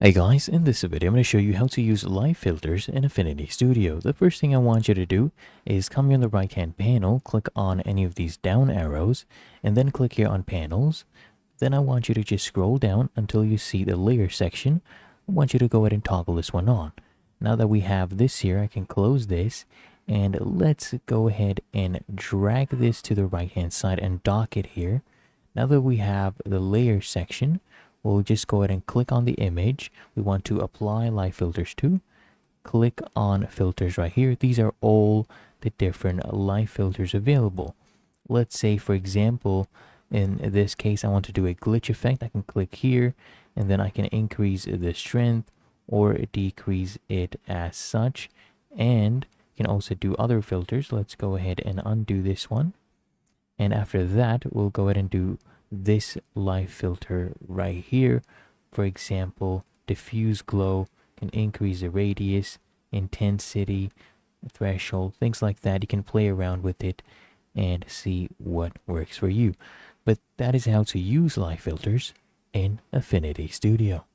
Hey guys, in this video I'm going to show you how to use live filters in Affinity Studio. The first thing I want you to do is come here on the right hand panel, click on any of these down arrows, and then click here on panels. Then I want you to just scroll down until you see the layer section. I want you to go ahead and toggle this one on. Now that we have this here, I can close this, and let's go ahead and drag this to the right hand side and dock it here. Now that we have the layer section, we'll just go ahead and click on the image we want to apply live filters to. Click on filters right here. These are all the different live filters available. Let's say, for example, in this case, I want to do a glitch effect. I can click here, and then I can increase the strength or decrease it as such. And you can also do other filters. Let's go ahead and undo this one. And after that, we'll go ahead and do this live filter right here. For example, diffuse glow, can increase the radius, intensity, threshold, things like that. You can play around with it and see what works for you. But that is how to use live filters in Affinity Studio.